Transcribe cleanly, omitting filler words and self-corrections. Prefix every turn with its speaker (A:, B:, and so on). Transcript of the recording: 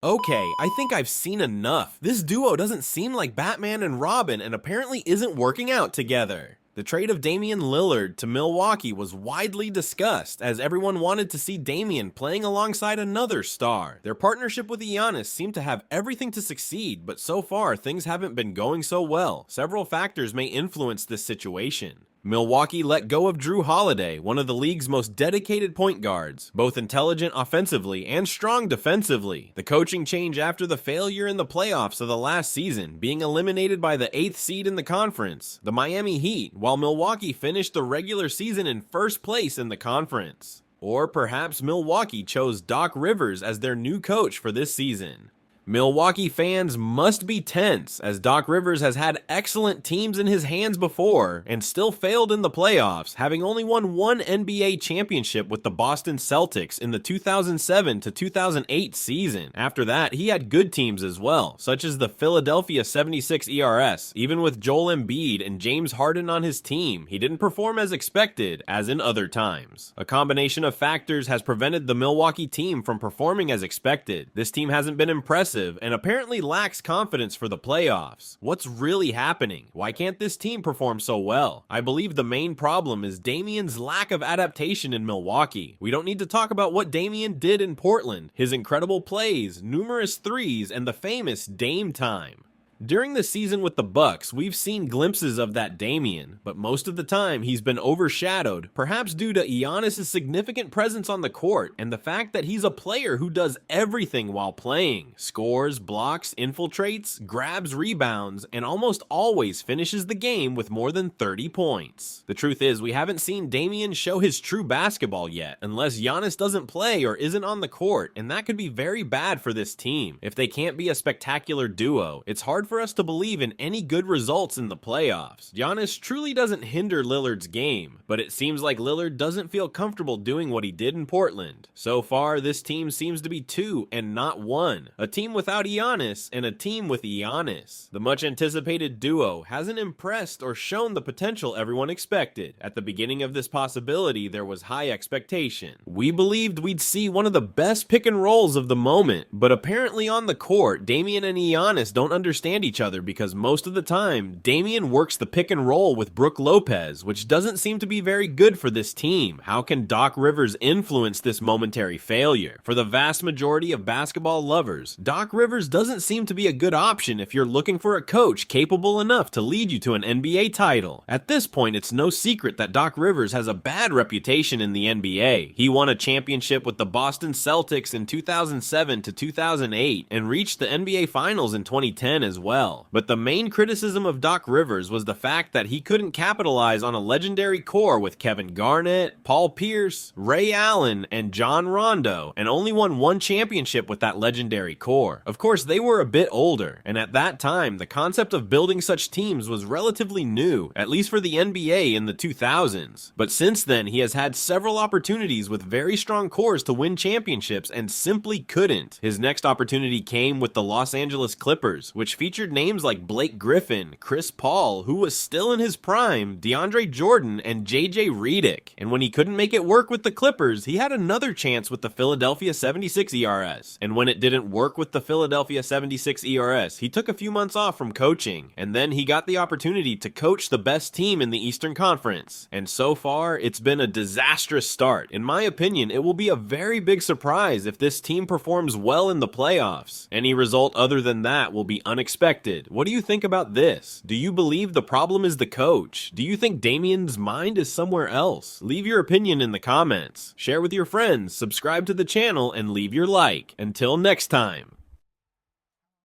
A: Okay, I think I've seen enough. This duo doesn't seem like Batman and Robin and apparently isn't working out together. The trade of Damian Lillard to Milwaukee was widely discussed, as everyone wanted to see Damian playing alongside another star. Their partnership with Giannis seemed to have everything to succeed, but so far things haven't been going so well. Several factors may influence this situation. Milwaukee let go of Drew Holiday, one of the league's most dedicated point guards, both intelligent offensively and strong defensively. The coaching change after the failure in the playoffs of the last season, being eliminated by the 8th seed in the conference, the Miami Heat, while Milwaukee finished the regular season in first place in the conference. Or perhaps Milwaukee chose Doc Rivers as their new coach for this season. Milwaukee fans must be tense, as Doc Rivers has had excellent teams in his hands before and still failed in the playoffs, having only won one NBA championship with the Boston Celtics in the 2007 to 2008 season. After that, he had good teams as well, such as the Philadelphia 76 ERS. Even with Joel Embiid and James Harden on his team, he didn't perform as expected, as in other times. A combination of factors has prevented the Milwaukee team from performing as expected. This team hasn't been impressive and apparently lacks confidence for the playoffs. What's really happening? Why can't this team perform so well? I believe the main problem is Damian's lack of adaptation in Milwaukee. We don't need to talk about what Damian did in Portland, his incredible plays, numerous threes, and the famous Dame time. During the season with the Bucks, we've seen glimpses of that Damian, but most of the time he's been overshadowed, perhaps due to Giannis' significant presence on the court and the fact that he's a player who does everything while playing. Scores, blocks, infiltrates, grabs rebounds, and almost always finishes the game with more than 30 points. The truth is, we haven't seen Damian show his true basketball yet, unless Giannis doesn't play or isn't on the court, and that could be very bad for this team. If they can't be a spectacular duo, it's hard for us to believe in any good results in the playoffs. Giannis truly doesn't hinder Lillard's game, but it seems like Lillard doesn't feel comfortable doing what he did in Portland. So far, this team seems to be 2 and not 1. A team without Giannis and a team with Giannis. The much anticipated duo hasn't impressed or shown the potential everyone expected. At the beginning of this possibility, there was high expectation. We believed we'd see one of the best pick and rolls of the moment, but apparently on the court, Damian and Giannis don't understand each other because most of the time, Damian works the pick and roll with Brook Lopez, which doesn't seem to be very good for this team. How can Doc Rivers influence this momentary failure? For the vast majority of basketball lovers, Doc Rivers doesn't seem to be a good option if you're looking for a coach capable enough to lead you to an NBA title. At this point, it's no secret that Doc Rivers has a bad reputation in the NBA. He won a championship with the Boston Celtics in 2007 to 2008 and reached the NBA Finals in 2010 as well. But the main criticism of Doc Rivers was the fact that he couldn't capitalize on a legendary core with Kevin Garnett, Paul Pierce, Ray Allen, and John Rondo, and only won one championship with that legendary core. Of course, they were a bit older, and at that time, the concept of building such teams was relatively new, at least for the NBA in the 2000s. But since then, he has had several opportunities with very strong cores to win championships and simply couldn't. His next opportunity came with the Los Angeles Clippers, which featured names like Blake Griffin, Chris Paul, who was still in his prime, DeAndre Jordan, and JJ Redick. And when he couldn't make it work with the Clippers, he had another chance with the Philadelphia 76 ERS. And when it didn't work with the Philadelphia 76 ERS, he took a few months off from coaching, and then he got the opportunity to coach the best team in the Eastern Conference. And so far, it's been a disastrous start. In my opinion, it will be a very big surprise if this team performs well in the playoffs. Any result other than that will be unexpected. What do you think about this? Do you believe the problem is the coach? Do you think Damian's mind is somewhere else? Leave your opinion in the comments. Share with your friends, subscribe to the channel, and leave your like. Until next time.